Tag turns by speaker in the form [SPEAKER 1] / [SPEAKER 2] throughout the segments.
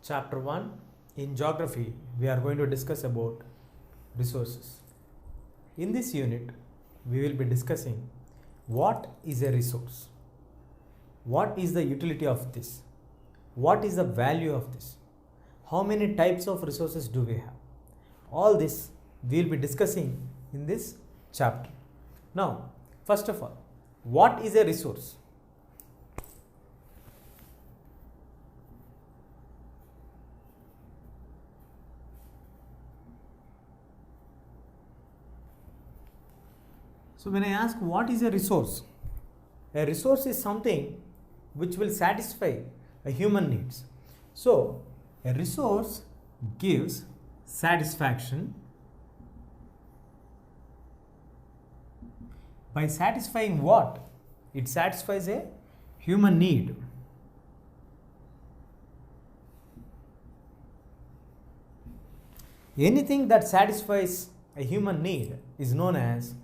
[SPEAKER 1] Chapter 1. In geography, we are going to discuss about resources. In this unit, we will be discussing what is a resource, what is the utility of this, what is the value of this, how many types of resources do we have. All this we will be discussing in this chapter. Now, first of all, what is a resource? So when I ask what is a resource is something which will satisfy a human needs. So a resource gives satisfaction by satisfying what? It satisfies a human need. Anything that satisfies a human need is known as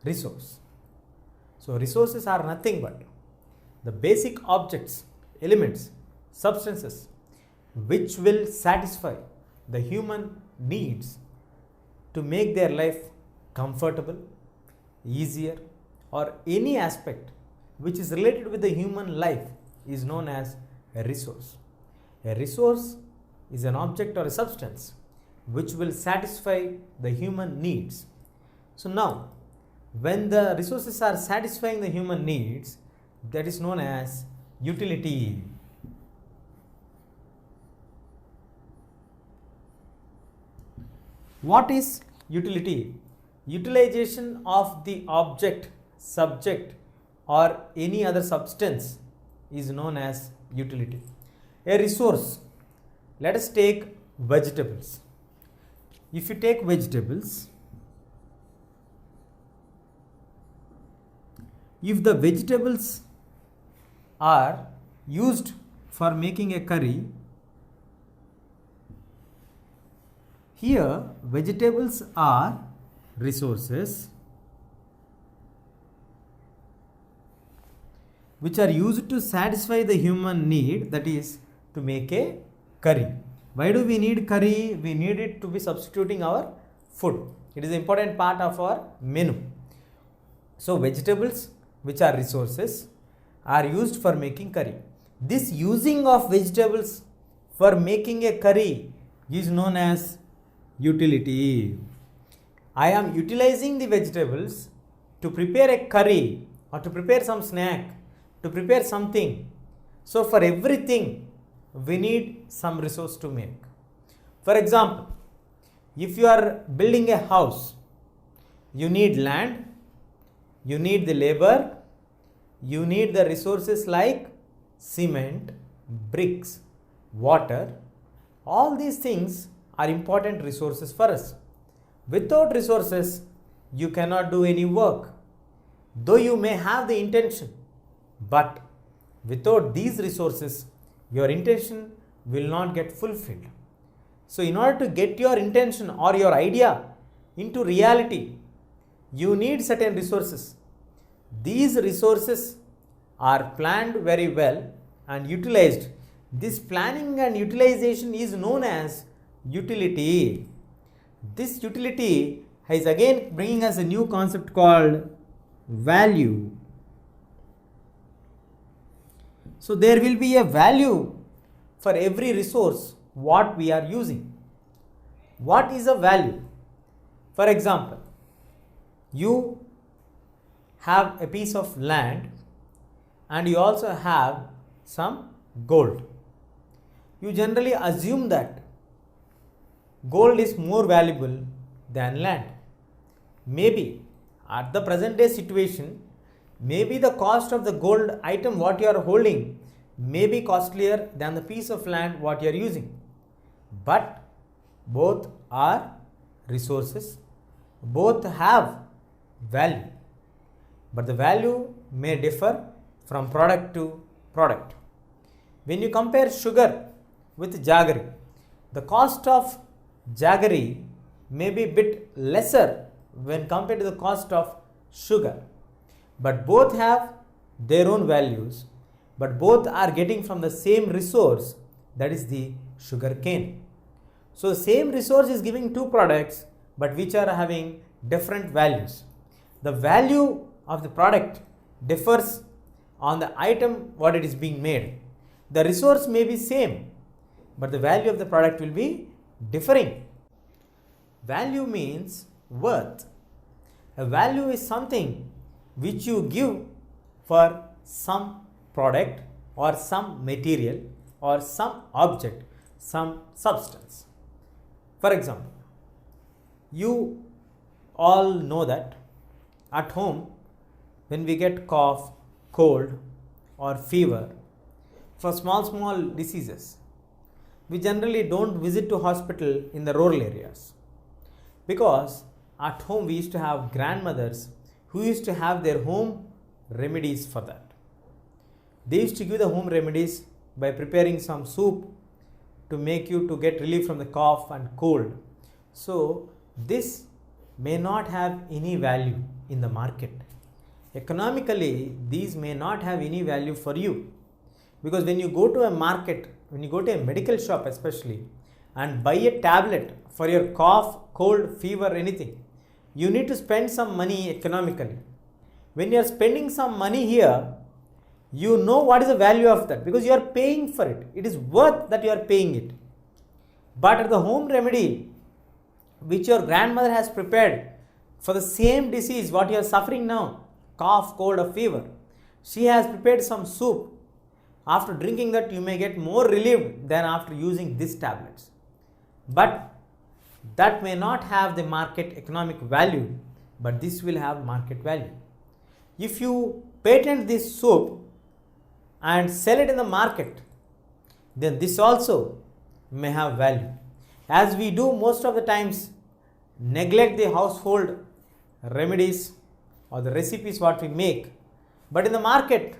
[SPEAKER 1] resource. So resources are nothing but the basic objects, elements, substances which will satisfy the human needs to make their life comfortable, easier, or any aspect which is related with the human life is known as a resource. A resource is an object or a substance which will satisfy the human needs. So now, when the resources are satisfying the human needs, that is known as utility. What is utility? Utilization of the object, subject, or any other substance is known as utility. A resource, let us take vegetables. If you take vegetables, if the vegetables are used for making a curry, here vegetables are resources which are used to satisfy the human need, that is to make a curry. Why do we need curry? We need it to be substituting our food. It is an important part of our menu. So vegetables, which are resources, are used for making curry. This using of vegetables for making a curry is known as utility. I am utilizing the vegetables to prepare a curry or to prepare some snack, to prepare something. So for everything we need some resource to make. For example, if you are building a house, you need land, you need the labor, you need the resources like cement, bricks, water. All these things are important resources for us. Without resources, you cannot do any work. Though you may have the intention, but without these resources, your intention will not get fulfilled. So in order to get your intention or your idea into reality, you need certain resources. These resources are planned very well and utilized. This planning and utilization is known as utility. This utility is again bringing us a new concept called value. So there will be a value for every resource what we are using. What is a value? For example, you have a piece of land and you also have some gold. You generally assume that gold is more valuable than land. Maybe at the present day situation, maybe the cost of the gold item what you are holding may be costlier than the piece of land what you are using. But both are resources, both have value. But the value may differ from product to product. When you compare sugar with jaggery, the cost of jaggery may be a bit lesser when compared to the cost of sugar. But both have their own values, but both are getting from the same resource, that is the sugar cane. So the same resource is giving two products, but which are having different values. The value of the product differs on the item what it is being made. The resource may be same, but the value of the product will be differing. Value means worth. A value is something which you give for some product or some material or some object, some substance. For example, you all know that at home when we get cough, cold or fever, for small diseases, we generally don't visit to hospital in the rural areas, because at home we used to have grandmothers who used to have their home remedies for that. They used to give the home remedies by preparing some soup to make you to get relief from the cough and cold. So this may not have any value in the market. Economically, these may not have any value for you, because when you go to a market, when you go to a medical shop especially, and buy a tablet for your cough, cold, fever, anything, you need to spend some money economically. When you are spending some money here, you know what is the value of that, because you are paying for it. It is worth that you are paying it. But the home remedy which your grandmother has prepared for the same disease what you are suffering now, cough, cold or fever, she has prepared some soup. After drinking that, you may get more relieved than after using these tablets. But that may not have the market economic value, but this will have market value. If you patent this soup and sell it in the market, then this also may have value. As we do most of the times neglect the household remedies or the recipes what we make, but in the market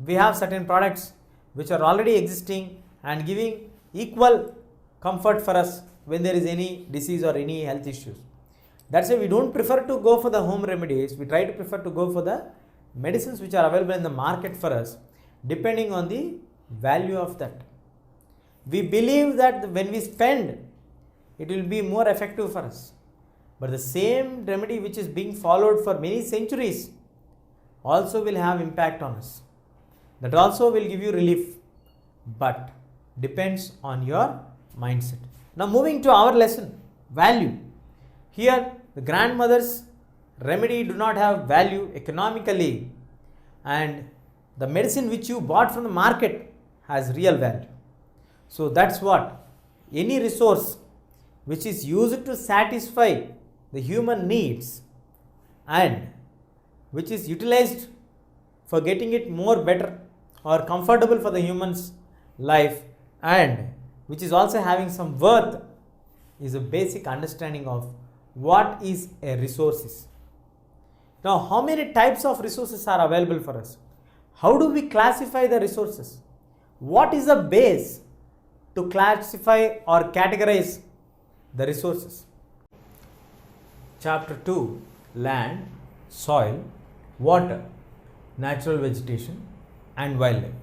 [SPEAKER 1] we have certain products which are already existing and giving equal comfort for us when there is any disease or any health issues. That's why we don't prefer to go for the home remedies. We try to prefer to go for the medicines which are available in the market for us, depending on the value of that. We believe that when we spend, it will be more effective for us. But the same remedy which is being followed for many centuries also will have impact on us. That also will give you relief, but depends on your mindset. Now moving to our lesson, value. Here the grandmother's remedy do not have value economically, and the medicine which you bought from the market has real value. So that's what, any resource which is used to satisfy the human needs and which is utilized for getting it more better or comfortable for the human's life, and which is also having some worth, is a basic understanding of what is a resource. Now, how many types of resources are available for us? How do we classify the resources? What is the base to classify or categorize the resources? Chapter 2, land, soil, water, natural vegetation and wildlife.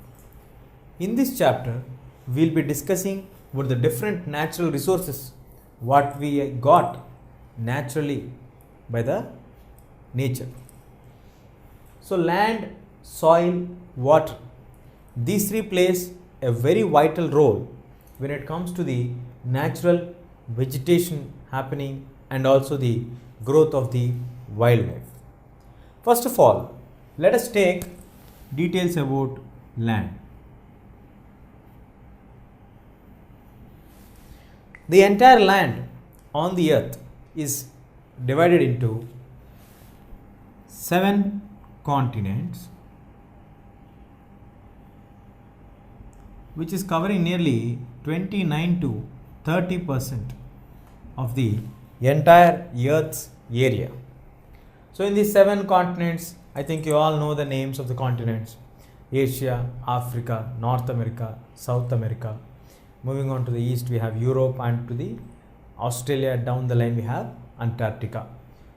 [SPEAKER 1] In this chapter, we will be discussing about the different natural resources what we got naturally by the nature. So land, soil, water, these three plays a very vital role when it comes to the natural vegetation happening and also the growth of the wildlife. First of all, let us take details about land. The entire land on the earth is divided into 7 continents, which is covering nearly 29 to 30% of the entire earth's area. So in these 7 continents, I think you all know the names of the continents: Asia, Africa, North America, South America. Moving on to the east, we have Europe, and to the Australia, down the line we have Antarctica.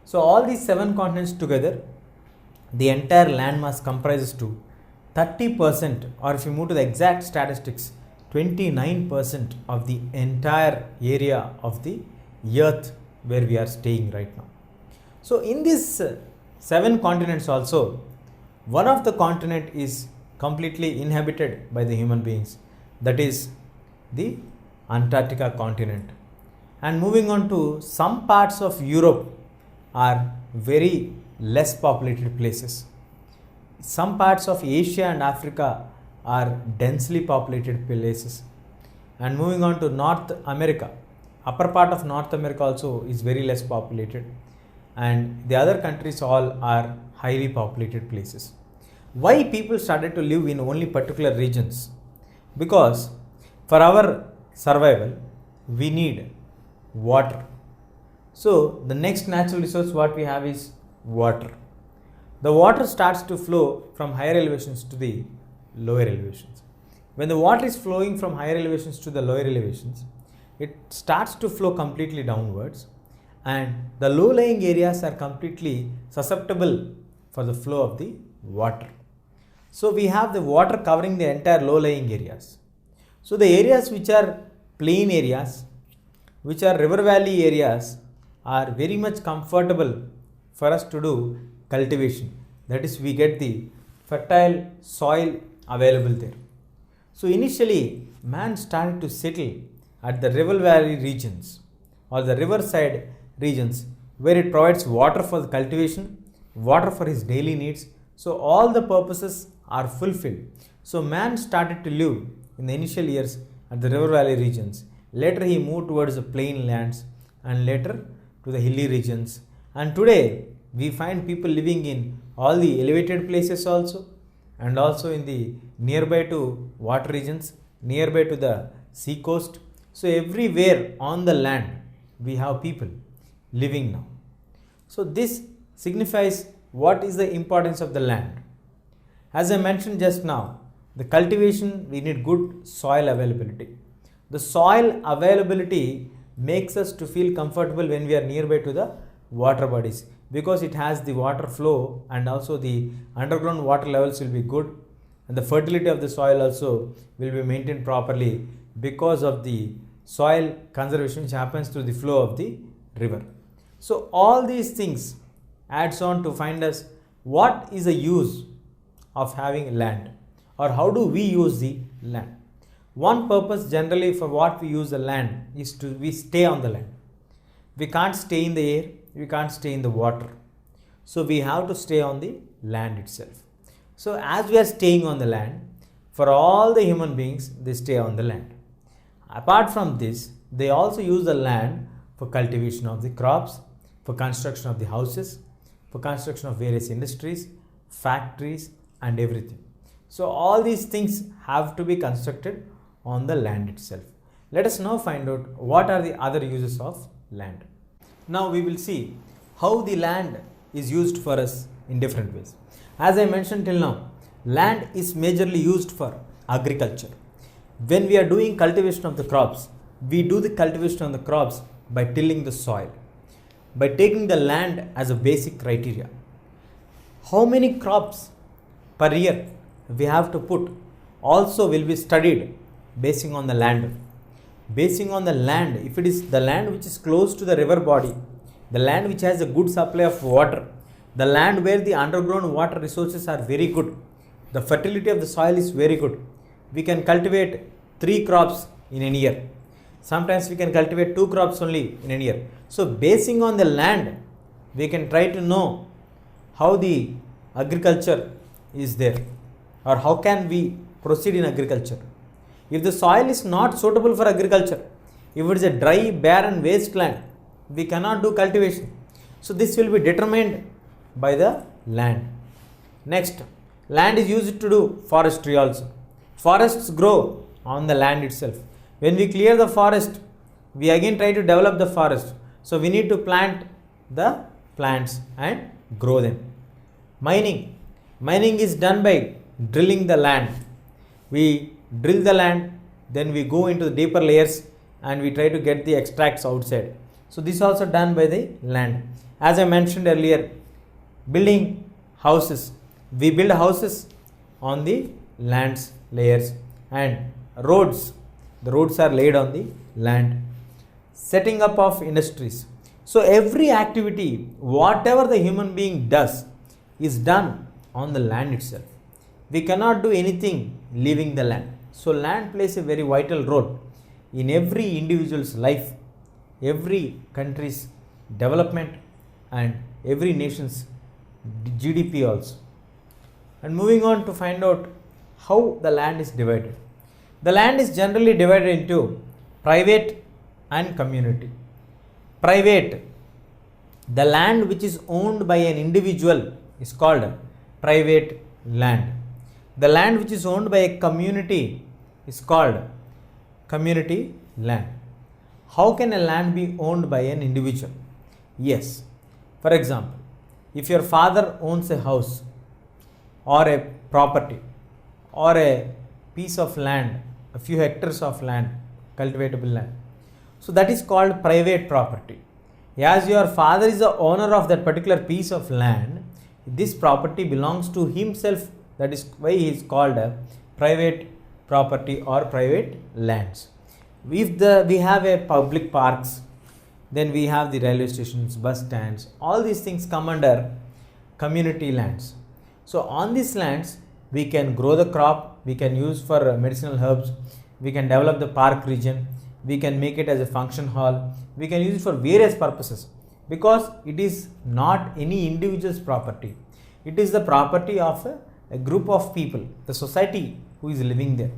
[SPEAKER 1] So all these 7 continents together, the entire landmass comprises to 30%, or if you move to the exact statistics, 29% of the entire area of the earth where we are staying right now. So in these 7 continents also, one of the continent is completely inhabited by the human beings, that is the Antarctica continent. And moving on to some parts of Europe are very less populated places. Some parts of Asia and Africa are densely populated places. And moving on to North America, upper part of North America also is very less populated, and the other countries all are highly populated places. Why people started to live in only particular regions? Because for our survival we need water. So the next natural resource what we have is water. The water starts to flow from higher elevations to the lower elevations. When the water is flowing from higher elevations to the lower elevations, it starts to flow completely downwards, and the low-lying areas are completely susceptible for the flow of the water. So we have the water covering the entire low-lying areas. So the areas which are plain areas, which are river valley areas, are very much comfortable for us to do cultivation. That is, we get the fertile soil available there. So initially man started to settle at the river valley regions or the riverside regions where it provides water for the cultivation, water for his daily needs. So all the purposes are fulfilled. So man started to live in the initial years at the river valley regions. Later he moved towards the plain lands and later to the hilly regions. And today we find people living in all the elevated places also, and also in the nearby to water regions, nearby to the sea coast. So everywhere on the land we have people living now. So this signifies what is the importance of the land. As I mentioned just now, the cultivation, we need good soil availability. The soil availability makes us to feel comfortable when we are nearby to the water bodies, because it has the water flow and also the underground water levels will be good, and the fertility of the soil also will be maintained properly because of the soil conservation which happens through the flow of the river. So all these things adds on to find us what is the use of having land, or how do we use the land. One purpose generally for what we use the land is to we stay on the land. We can't stay in the air, we can't stay in the water. So we have to stay on the land itself. So as we are staying on the land, for all the human beings, they stay on the land. Apart from this, they also use the land for cultivation of the crops, for construction of the houses, for construction of various industries, factories and everything. So all these things have to be constructed on the land itself. Let us now find out what are the other uses of land. Now we will see how the land is used for us in different ways. As I mentioned till now, land is majorly used for agriculture. When we are doing cultivation of the crops, we do the cultivation of the crops by tilling the soil, by taking the land as a basic criteria. How many crops per year we have to put also will be studied basing on the land. Basing on the land, if it is the land which is close to the river body, the land which has a good supply of water, the land where the underground water resources are very good, the fertility of the soil is very good, we can cultivate 3 crops in a year. Sometimes we can cultivate 2 crops only in a year. So basing on the land, we can try to know how the agriculture is there, or how can we proceed in agriculture. If the soil is not suitable for agriculture, if it is a dry, barren wasteland, we cannot do cultivation. So this will be determined by the land. Next, land is used to do forestry also. Forests grow on the land itself. When we clear the forest, we again try to develop the forest. So we need to plant the plants and grow them. Mining. Mining is done by drilling the land. We drill the land, then we go into the deeper layers and we try to get the extracts outside. So this is also done by the land. As I mentioned earlier, building houses. We build houses on the lands layers, and roads The roads are laid on the land. Setting up of industries. So every activity, whatever the human being does, is done on the land itself. We cannot do anything leaving the land. So land plays a very vital role in every individual's life, every country's development, and every nation's GDP also. And moving on to find out how the land is divided. The land is generally divided into private and community. Private, the land which is owned by an individual is called private land. The land which is owned by a community is called community land. How can a land be owned by an individual? Yes, for example, if your father owns a house or a property or a piece of land, a few hectares of land, cultivatable land, so that is called private property. As your father is the owner of that particular piece of land, this property belongs to himself. That is why he is called a private property or private lands. If we have a public parks, then we have the railway stations, bus stands, all these things come under community lands. So on these lands, we can grow the crop, we can use for medicinal herbs, we can develop the park region, we can make it as a function hall, we can use it for various purposes, because it is not any individual's property. It is the property of a group of people, the society who is living there.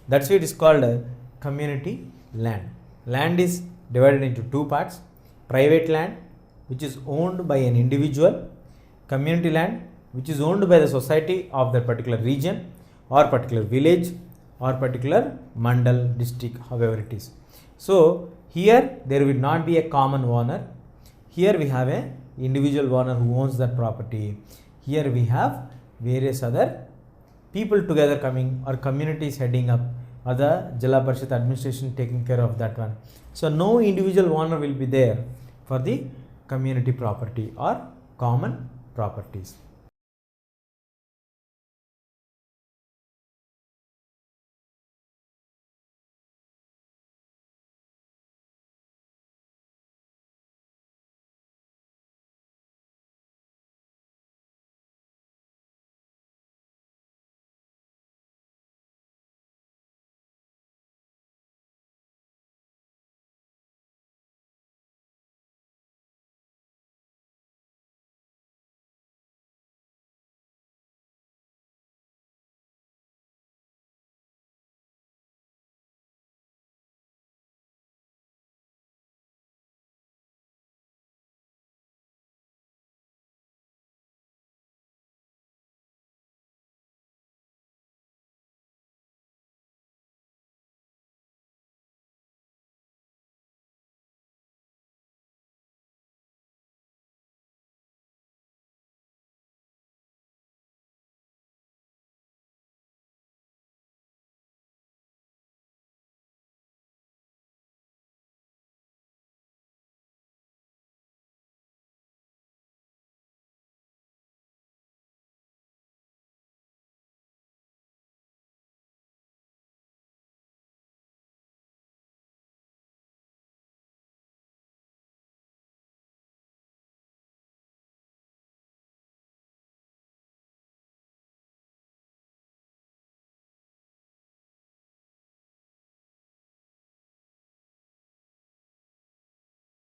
[SPEAKER 1] That's why it is called a community land. Land is divided into two parts: private land, which is owned by an individual; community land, which is owned by the society of that particular region or particular village or particular mandal, district, however it is. So here there will not be a common owner. Here we have a individual owner who owns that property. Here we have various other people together coming, or communities heading up, or the Jila Parishad administration taking care of that one. So no individual owner will be there for the community property or common properties.